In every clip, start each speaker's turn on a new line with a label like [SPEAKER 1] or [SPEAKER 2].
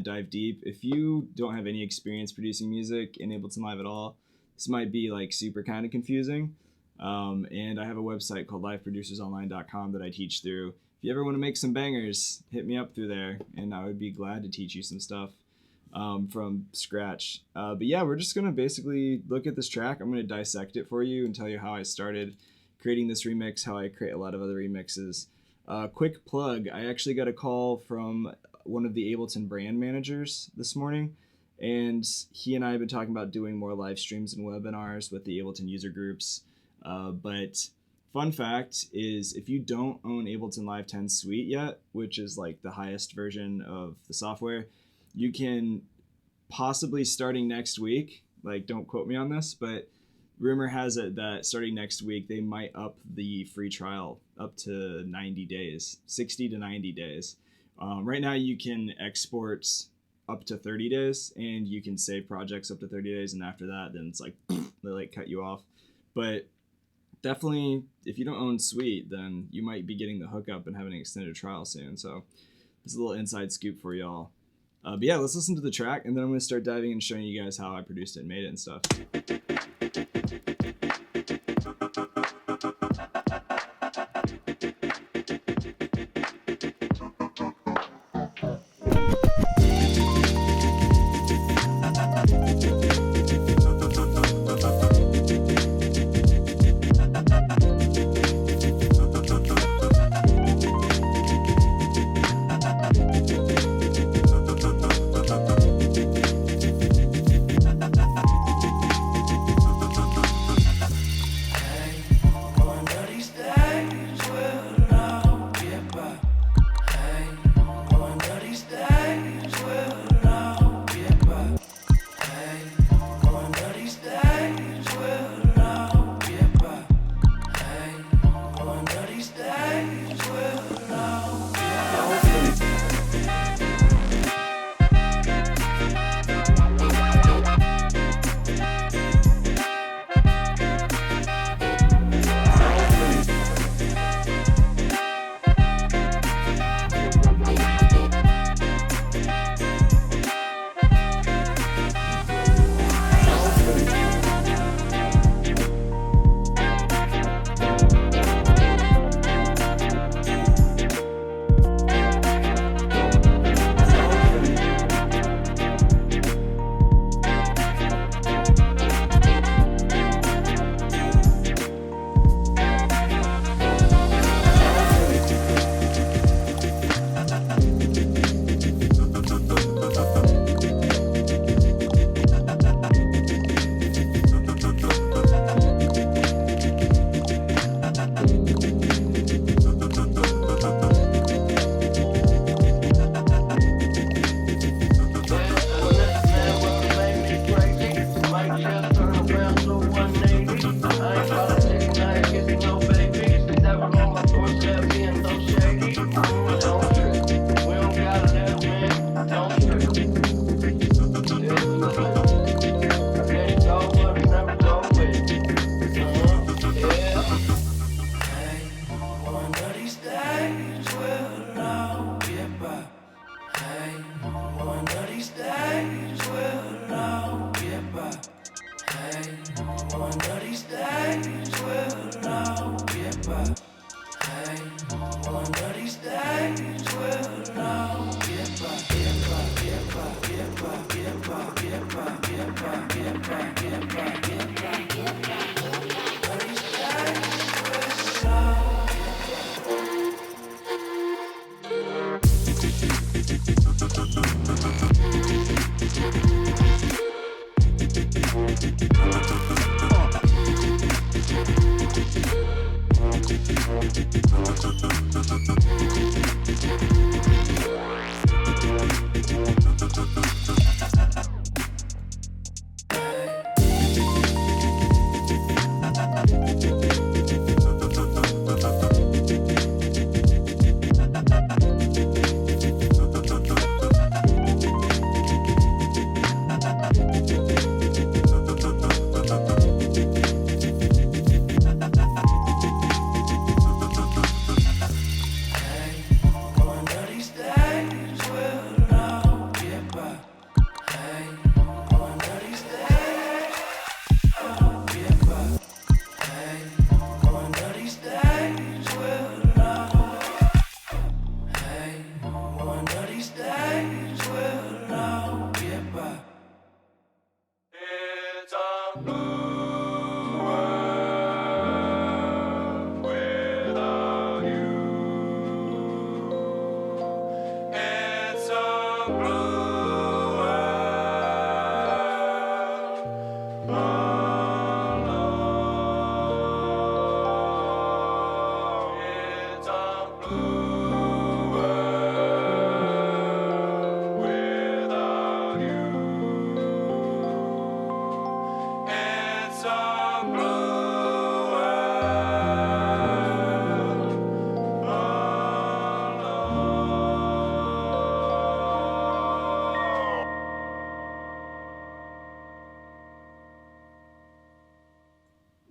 [SPEAKER 1] dive deep. If you don't have any experience producing music in Ableton Live at all, this might be like super kind of confusing. And I have a website called liveproducersonline.com that I teach through. If you ever want to make some bangers, hit me up through there, and I would be glad to teach you some stuff from scratch. But yeah, we're just going to basically look at this track. I'm going to dissect it for you and tell you how I started creating this remix, how I create a lot of other remixes. Quick plug, I actually got a call from one of the Ableton brand managers this morning, and he and I have been talking about doing more live streams and webinars with the Ableton user groups. But fun fact is, if you don't own Ableton Live 10 Suite yet, which is like the highest version of the software, you can possibly starting next week, like don't quote me on this, but rumor has it that starting next week, they might up the free trial up to 90 days, 60 to 90 days. Right now you can export up to 30 days and you can save projects up to 30 days. And after that, then it's like, they like cut you off. But definitely, if you don't own Suite, then you might be getting the hookup and having an extended trial soon. So this is a little inside scoop for y'all. But yeah, let's listen to the track, and then I'm going to start diving and showing you guys how I produced it and made it and stuff.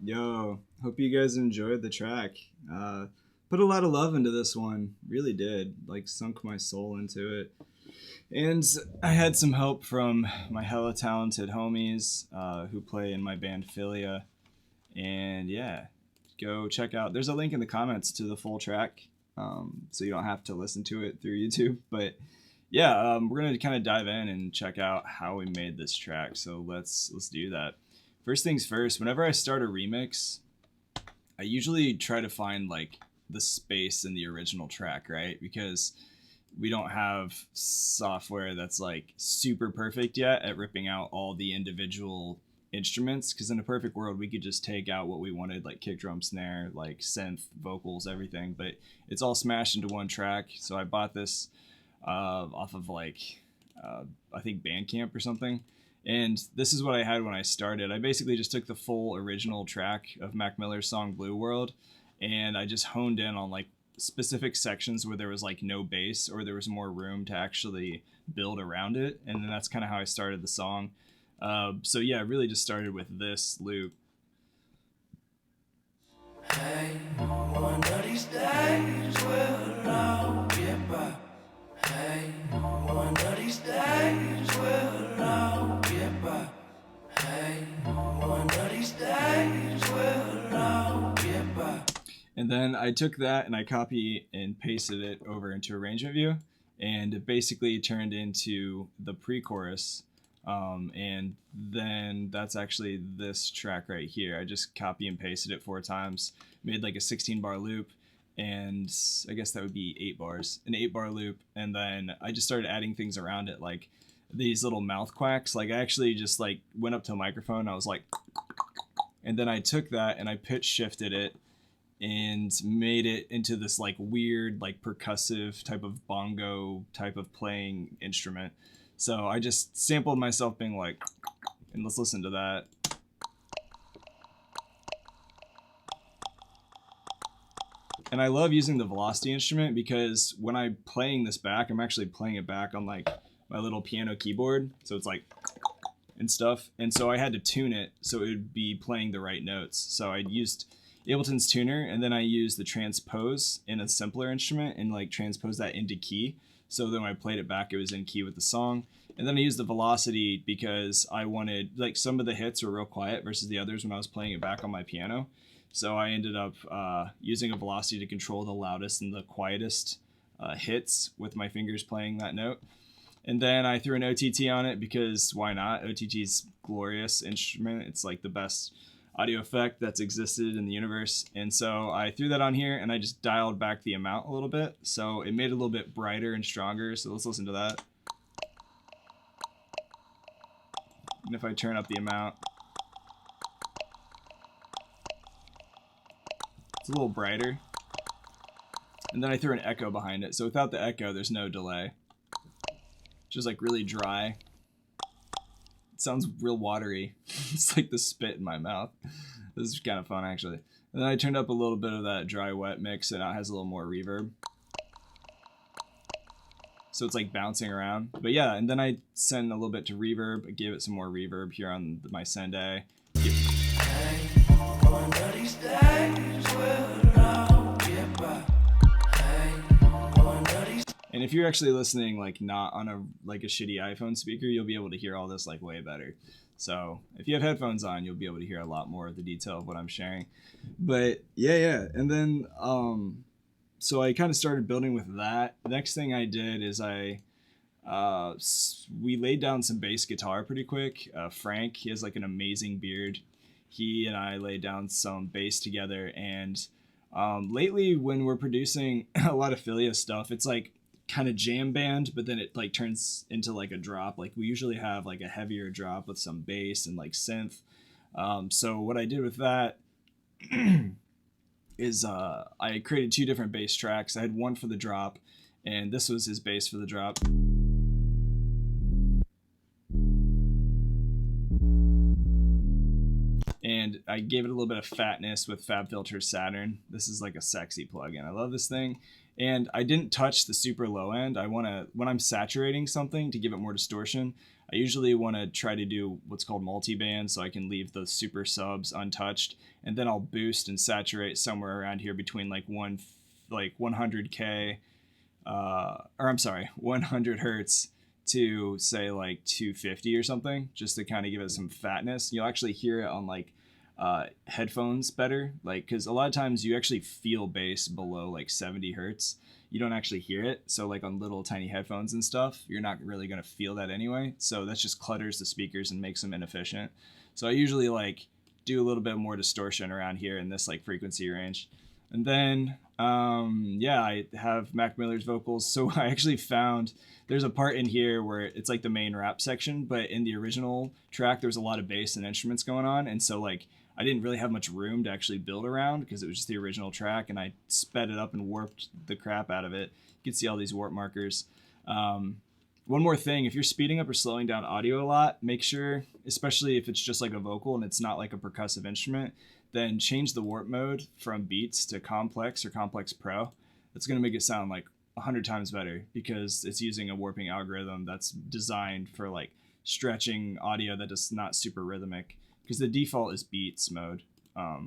[SPEAKER 1] Yo, hope you guys enjoyed the track. Put a lot of love into this one, really did. Like, sunk my soul into it. And I had some help from my hella talented homies who play in my band Philia. And yeah, go check out. There's a link in the comments to the full track, so you don't have to listen to it through YouTube. But yeah, we're gonna kind of dive in and check out how we made this track. So let's do that. First things first. Whenever I start a remix, I usually try to find like the space in the original track, right? Because we don't have software that's like super perfect yet at ripping out all the individual instruments, because in a perfect world we could just take out what we wanted, like kick, drum, snare, like synth, vocals, everything, but it's all smashed into one track. So I bought this off of like I think Bandcamp or something, and this is what I had when I started. I basically just took the full original track of Mac Miller's song Blue World, and I just honed in on like specific sections where there was like no bass or there was more room to actually build around it, and then that's kind of how I started the song. So yeah, I really just started with this loop. Hey, one of these days we'll all get by. Hey, one of these days we'll all get by. Hey, one of these days we'll all get by. And then I took that and I copy and pasted it over into Arrangement View, and it basically turned into the pre-chorus. And then that's actually this track right here. I just copy and pasted it 4 times, made like a 16-bar loop, and I guess that would be 8 bars, an 8-bar loop. And then I just started adding things around it, like these little mouth quacks. Like I actually just like went up to a microphone, I was like, and then I took that and I pitch shifted it and made it into this like weird, like percussive type of bongo type of playing instrument. So I just sampled myself being like, and let's listen to that. And I love using the velocity instrument because when I'm playing this back, I'm actually playing it back on like my little piano keyboard. So it's like, and stuff. And so I had to tune it so it would be playing the right notes. So I used Ableton's tuner, and then I used the transpose in a simpler instrument and like transpose that into key. So then when I played it back, it was in key with the song. And then I used the velocity because I wanted, like, some of the hits were real quiet versus the others when I was playing it back on my piano. So I ended up using a velocity to control the loudest and the quietest hits with my fingers playing that note. And then I threw an OTT on it because why not? OTT's glorious instrument. It's like the best audio effect that's existed in the universe. And so I threw that on here and I just dialed back the amount a little bit. So it made it a little bit brighter and stronger. So let's listen to that. And if I turn up the amount, it's a little brighter. And then I threw an echo behind it. So without the echo, there's no delay. Just like really dry. It sounds real watery. It's like the spit in my mouth. This is kind of fun, actually. And then I turned up a little bit of that dry wet mix, and now it has a little more reverb. So it's like bouncing around. But yeah, and then I send a little bit to reverb. I give it some more reverb here on my send A. And if you're actually listening like not on a shitty iPhone speaker, you'll be able to hear all this like way better. So if you have headphones on, you'll be able to hear a lot more of the detail of what I'm sharing. But yeah. And then so I kind of started building with that. The next thing I did is we laid down some bass guitar pretty quick. Frank, he has like an amazing beard. He and I laid down some bass together, and lately when we're producing a lot of Philia stuff, it's like kind of jam band, but then it like turns into like a drop. Like we usually have like a heavier drop with some bass and like synth. So what I did with that is I created 2 different bass tracks. I had one for the drop, and this was his bass for the drop. And I gave it a little bit of fatness with FabFilter Saturn. This is like a sexy plugin. I love this thing. And I didn't touch the super low end. When I'm saturating something to give it more distortion, I usually want to try to do what's called multi-band, so I can leave the super subs untouched, and then I'll boost and saturate somewhere around here between like 100K, or I'm sorry, 100 hertz to say like 250 or something, just to kind of give it some fatness. You'll actually hear it on like headphones better, like, because a lot of times you actually feel bass below like 70 hertz. You don't actually hear it, so like on little tiny headphones and stuff, you're not really going to feel that anyway, so that just clutters the speakers and makes them inefficient. So I usually like do a little bit more distortion around here in this like frequency range. And then yeah, I have Mac Miller's vocals. So I actually found there's a part in here where it's like the main rap section, but in the original track there was a lot of bass and instruments going on, and so like I didn't really have much room to actually build around because it was just the original track, and I sped it up and warped the crap out of it. You can see all these warp markers. One more thing, if you're speeding up or slowing down audio a lot, make sure, especially if it's just like a vocal and it's not like a percussive instrument, then change the warp mode from Beats to Complex or Complex Pro. That's going to make it sound like 100 times better because it's using a warping algorithm that's designed for like stretching audio that is not super rhythmic. Because the default is Beats mode,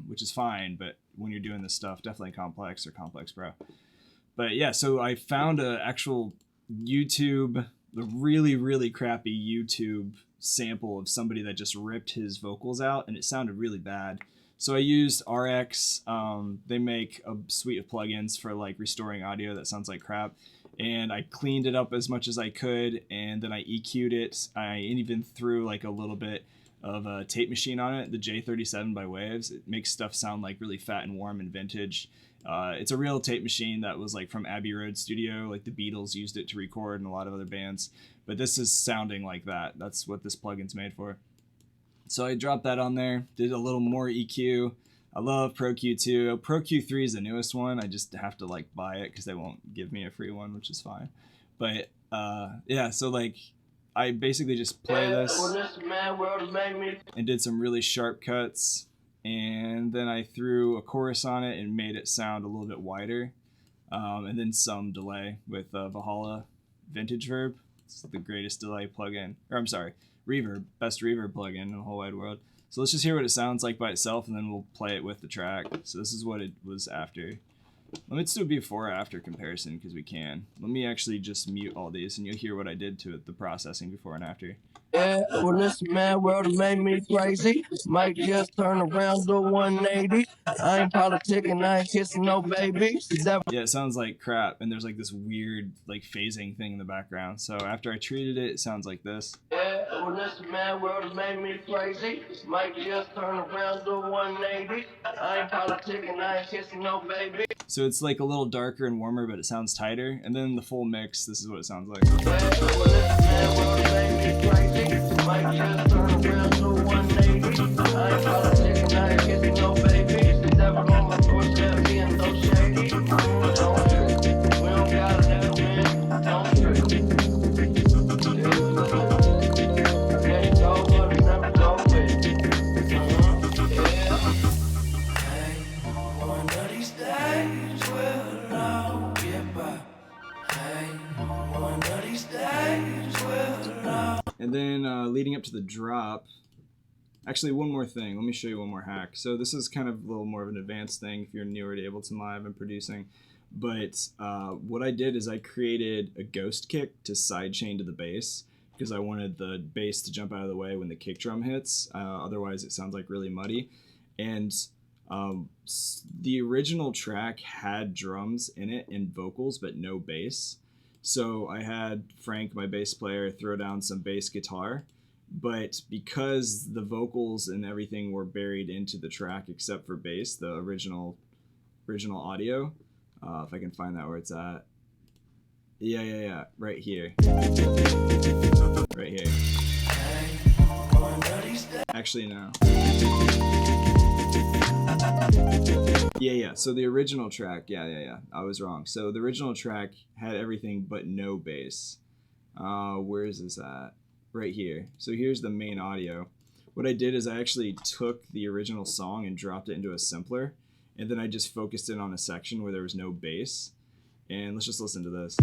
[SPEAKER 1] which is fine, but when you're doing this stuff, definitely Complex or Complex Pro. But yeah, so I found an actual YouTube, the really, really crappy YouTube sample of somebody that just ripped his vocals out, and it sounded really bad. So I used RX. They make a suite of plugins for like restoring audio that sounds like crap. And I cleaned it up as much as I could, and then I EQ'd it. I even threw like a little bit of a tape machine on it, the J37 by Waves. It makes stuff sound like really fat and warm and vintage. It's a real tape machine that was like from Abbey Road Studio, like the Beatles used it to record and a lot of other bands. But this is sounding like that. That's what this plugin's made for. So I dropped that on there, did a little more EQ. I love Pro Q2. Pro Q3 is the newest one. I just have to like buy it because they won't give me a free one, which is fine. But yeah, so like I basically just play this and did some really sharp cuts, and then I threw a chorus on it and made it sound a little bit wider, and then some delay with Valhalla Vintage Verb. It's the greatest delay plugin, or I'm sorry, reverb, best reverb plugin in the whole wide world. So let's just hear what it sounds like by itself, and then we'll play it with the track. So this is what it was after. Let's do a before after comparison because we can. Let me actually just mute all these and you'll hear what I did to it, the processing before and after.
[SPEAKER 2] Yeah, well, this man world made me crazy. Might just turn around to 180. I ain't politicking, I ain't kissing no baby.
[SPEAKER 1] Yeah, it sounds like crap, and there's like this weird like phasing thing in the background. So after I treated it, it sounds like this.
[SPEAKER 2] Yeah, well, this man world made me crazy. Might just turn around to 180. I ain't politicking, I ain't kissing no baby.
[SPEAKER 1] So it's like a little darker and warmer, but it sounds tighter. And then the full mix, this is what it sounds like.
[SPEAKER 2] Yeah, well, this man world made me crazy. Might just turn around to 180. I ain't politicking, I ain't kissing no baby. Never on my doorstep being so shady. Don't trip, we don't gotta have man. Don't trip. Can't go, but it's never go with. Yeah. Hey, one of these days we'll all get by. Hey, one of these days we'll all.
[SPEAKER 1] And then leading up to the drop, actually one more thing, let me show you one more hack. So this is kind of a little more of an advanced thing if you're newer to Ableton Live and producing. But what I did is I created a ghost kick to sidechain to the bass because I wanted the bass to jump out of the way when the kick drum hits. Otherwise it sounds like really muddy. And the original track had drums in it and vocals, but no bass. So I had Frank, my bass player, throw down some bass guitar, but because the vocals and everything were buried into the track except for bass, the original audio, if I can find that where it's at. Yeah, right here. Right here. Actually, no. Yeah. So the original track, yeah. I was wrong. So the original track had everything but no bass. Where is this at? Right here. So here's the main audio. What I did is I actually took the original song and dropped it into a sampler, and then I just focused in on a section where there was no bass. And let's just listen to this.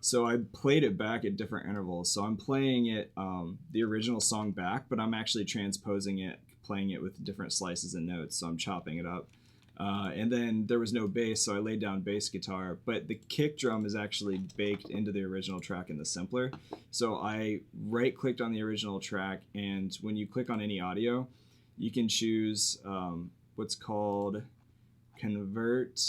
[SPEAKER 1] So I played it back at different intervals. So I'm playing it, the original song back, but I'm actually transposing it, playing it with different slices and notes. So I'm chopping it up. And then there was no bass, so I laid down bass guitar. But the kick drum is actually baked into the original track in the sampler. So I right-clicked on the original track, and when you click on any audio, you can choose what's called convert.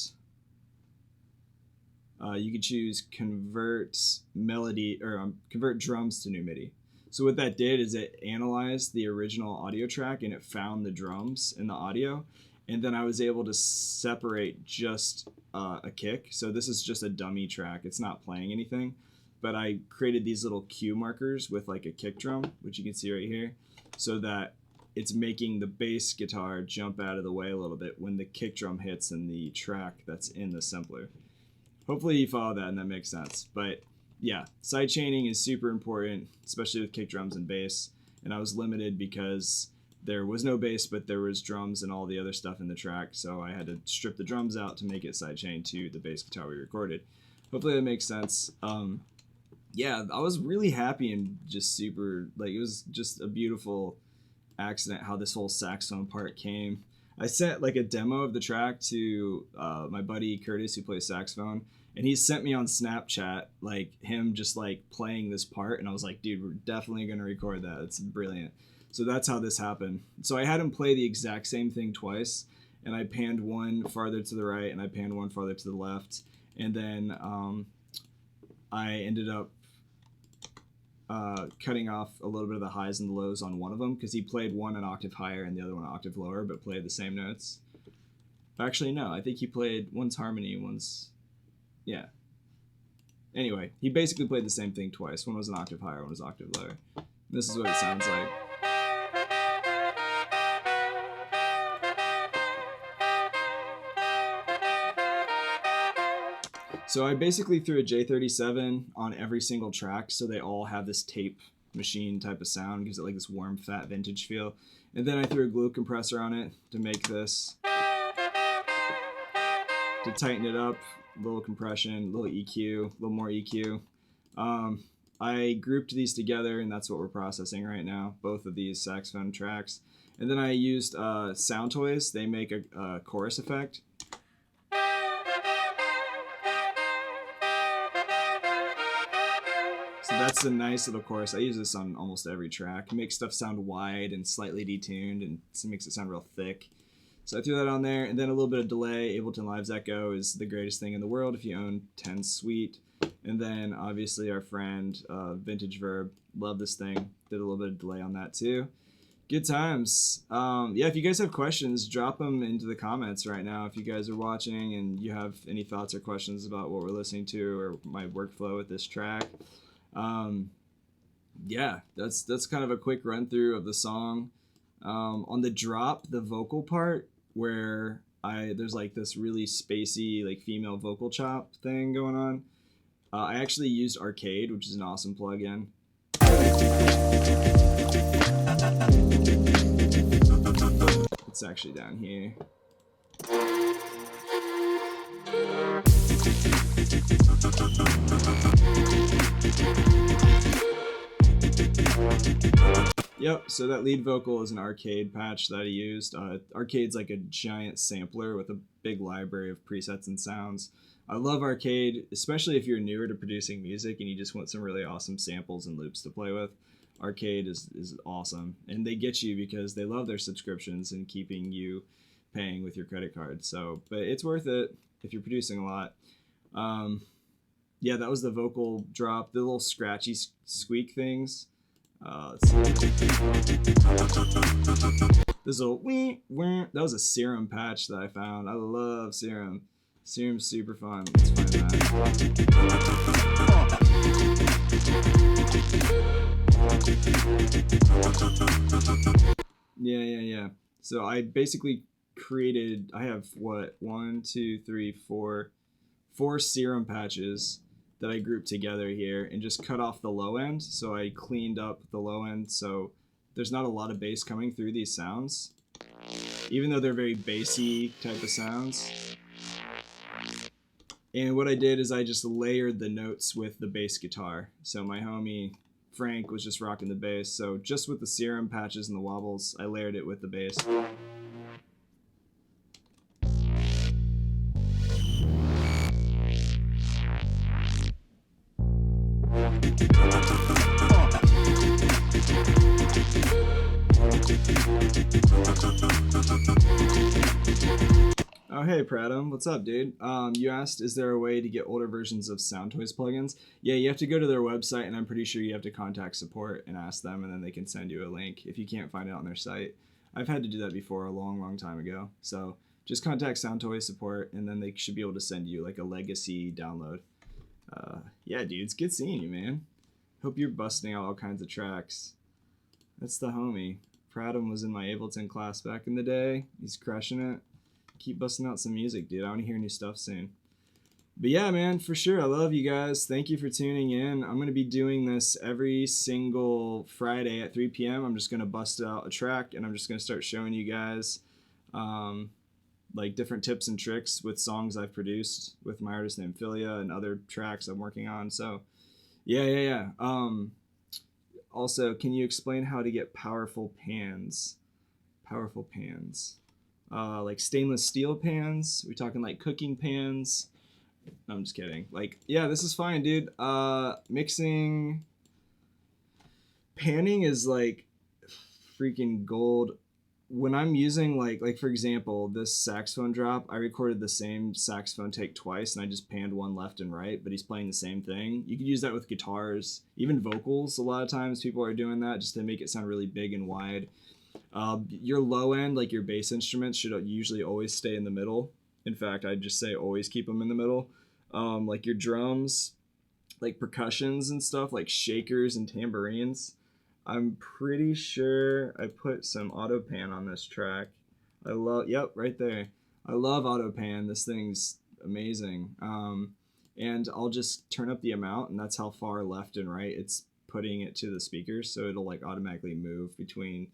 [SPEAKER 1] You could choose convert melody or convert drums to new MIDI. So what that did is it analyzed the original audio track and it found the drums in the audio, and then I was able to separate just a kick. So this is just a dummy track; it's not playing anything, but I created these little cue markers with like a kick drum, which you can see right here, so that it's making the bass guitar jump out of the way a little bit when the kick drum hits in the track that's in the sampler. Hopefully you follow that and that makes sense. But yeah, sidechaining is super important, especially with kick drums and bass. And I was limited because there was no bass, but there was drums and all the other stuff in the track. So I had to strip the drums out to make it sidechain to the bass guitar we recorded. Hopefully that makes sense. Yeah, I was really happy and just super, like, it was just a beautiful accident how this whole saxophone part came. I sent like a demo of the track to my buddy Curtis, who plays saxophone, and he sent me on Snapchat like him just like playing this part, and I was like, dude, we're definitely gonna record that. It's brilliant. So that's how this happened. So I had him play the exact same thing twice, and I panned one farther to the right and I panned one farther to the left, and then I ended up cutting off a little bit of the highs and the lows on one of them because he played one an octave higher and the other one an octave lower, but played the same notes. Actually, no, I think he played one's harmony, one's, yeah. Anyway, he basically played the same thing twice. One was an octave higher, one was an octave lower. This is what it sounds like. So I basically threw a J37 on every single track, so they all have this tape machine type of sound, gives it like this warm, fat vintage feel. And then I threw a glue compressor on it to make this, to tighten it up, a little compression, a little EQ, a little more EQ. I grouped these together, and that's what we're processing right now, both of these saxophone tracks. And then I used Sound Toys. They make a chorus effect. So that's a nice little chorus. I use this on almost every track. It makes stuff sound wide and slightly detuned, and it makes it sound real thick. So I threw that on there, and then a little bit of delay. Ableton Live's Echo is the greatest thing in the world if you own 10 Suite. And then obviously our friend Vintage Verb, love this thing. Did a little bit of delay on that too. Good times. Yeah, if you guys have questions, drop them into the comments right now. If you guys are watching and you have any thoughts or questions about what we're listening to or my workflow with this track. Yeah, that's kind of a quick run through of the song. On the drop, the vocal part where there's like this really spacey like female vocal chop thing going on. I actually used Arcade, which is an awesome plugin. It's actually down here. Yep, so that lead vocal is an Arcade patch that I used. Arcade's like a giant sampler with a big library of presets and sounds. I love Arcade, especially if you're newer to producing music and you just want some really awesome samples and loops to play with. Arcade is awesome, and they get you because they love their subscriptions and keeping you paying with your credit card. So, but it's worth it if you're producing a lot. Yeah, that was the vocal drop, the little scratchy squeak things. This little that was a Serum patch that I found. I love Serum. Serum's super fun. Let's find that. Yeah. So I basically created, I have what, 1, 2, 3, 4 Serum patches that I grouped together here and just cut off the low end. So I cleaned up the low end so there's not a lot of bass coming through these sounds. even though they're very bassy type of sounds. And what I did is I just layered the notes with the bass guitar. So my homie Frank was just rocking the bass. So just with the serum patches and the wobbles, I layered it with the bass. Oh, hey, Pradam. What's up, dude? You asked, is there a way to get older versions of Soundtoys plugins? Yeah, you have to go to their website, and I'm pretty sure you have to contact support and ask them, and then they can send you a link if you can't find it on their site. I've had to do that before a long, long time ago. So just contact Soundtoys support, and then they should be able to send you like a legacy download. Yeah, dude, it's good seeing you, man. Hope you're busting out all kinds of tracks. That's the homie. Pradam was in my Ableton class back in the day. He's crushing it. Keep busting out some music, dude. I want to hear new stuff soon. But yeah, man, for sure. I love you guys. Thank you for tuning in. I'm going to be doing this every single Friday at 3 p.m. I'm just going to bust out a track, and I'm just going to start showing you guys like different tips and tricks with songs I've produced with my artist named Philia and other tracks I'm working on. So yeah. Also, can you explain how to get powerful pans? Powerful pans. Like stainless steel pans? We're talking like cooking pans? No, I'm just kidding. Like, yeah, this is fine, dude. Mixing, panning is like freaking gold. When I'm using like for example, this saxophone drop, I recorded the same saxophone take twice, and I just panned one left and right, but he's playing the same thing. You could use that with guitars, even vocals. A lot of times people are doing that just to make it sound really big and wide. Your low end, like your bass instruments, should usually always stay in the middle. In fact, I'd just say always keep them in the middle. Like your drums, like percussions and stuff, like shakers and tambourines. I'm pretty sure I put some auto pan on this track. Yep, right there. I love auto pan. This thing's amazing. And I'll just turn up the amount, and that's how far left and right it's putting it to the speakers. So it'll like automatically move between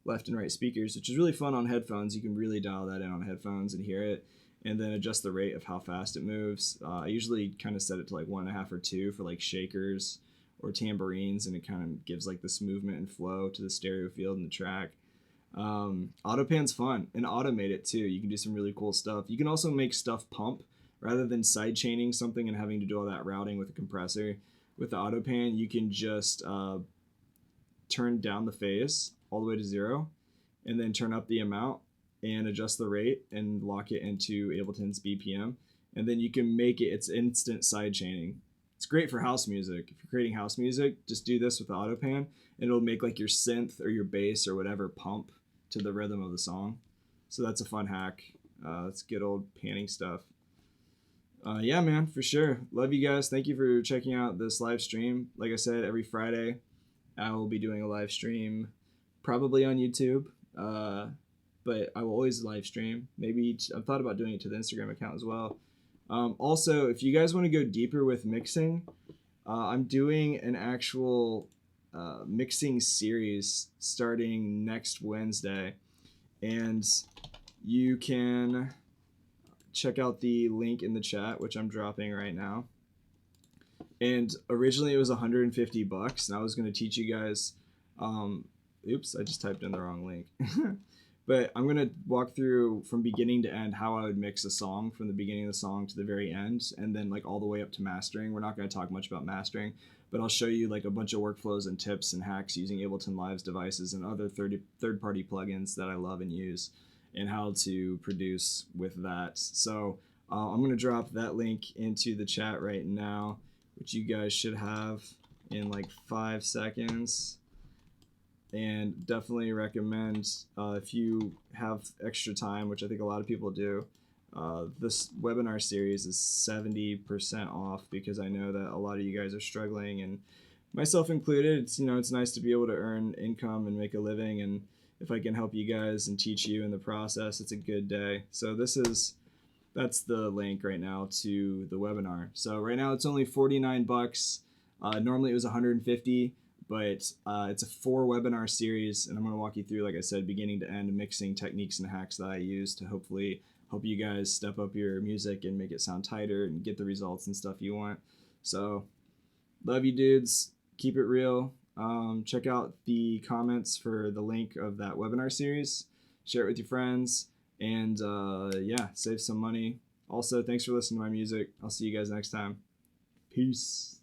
[SPEAKER 1] left and right speakers, which is really fun on headphones. You can really dial that in on headphones and hear it, and then adjust the rate of how fast it moves. I usually kind of set it to like 1.5 or 2 for like shakers or tambourines, and it kind of gives like this movement and flow to the stereo field in the track. Autopan's fun, and automate it too. You can do some really cool stuff. You can also make stuff pump rather than sidechaining something and having to do all that routing with a compressor. With the autopan, you can just turn down the phase all the way to 0, and then turn up the amount and adjust the rate and lock it into Ableton's BPM, and then you can make it's instant sidechaining. It's great for house music. If you're creating house music, just do this with the autopan, and it'll make like your synth or your bass or whatever pump to the rhythm of the song. So that's a fun hack. That's good old panning stuff. Yeah, man, for sure. Love you guys. Thank you for checking out this live stream. Like I said, every Friday I will be doing a live stream, probably on YouTube, but I will always live stream. Maybe I've thought about doing it to the Instagram account as well. Also, if you guys want to go deeper with mixing, I'm doing an actual mixing series starting next Wednesday, and you can check out the link in the chat, which I'm dropping right now. And originally it was $150, and I was going to teach you guys. Oops, I just typed in the wrong link. But I'm going to walk through from beginning to end how I would mix a song from the beginning of the song to the very end, and then like all the way up to mastering. We're not going to talk much about mastering, but I'll show you like a bunch of workflows and tips and hacks using Ableton Live's devices and other third-party plugins that I love and use, and how to produce with that. So I'm going to drop that link into the chat right now, which you guys should have in like 5 seconds. And definitely recommend, if you have extra time, which I think a lot of people do, this webinar series is 70% off, because I know that a lot of you guys are struggling, and myself included. It's nice to be able to earn income and make a living, and if I can help you guys and teach you in the process, it's a good day. So that's the link right now to the webinar. So right now it's only $49. Normally it was $150. but it's a 4 webinar series, and I'm going to walk you through, like I said, beginning to end, mixing techniques and hacks that I use to hopefully help you guys step up your music and make it sound tighter and get the results and stuff you want. So love you dudes, keep it real. Check out the comments for the link of that webinar series, share it with your friends, and yeah, save some money. Also, thanks for listening to my music. I'll see you guys next time. Peace.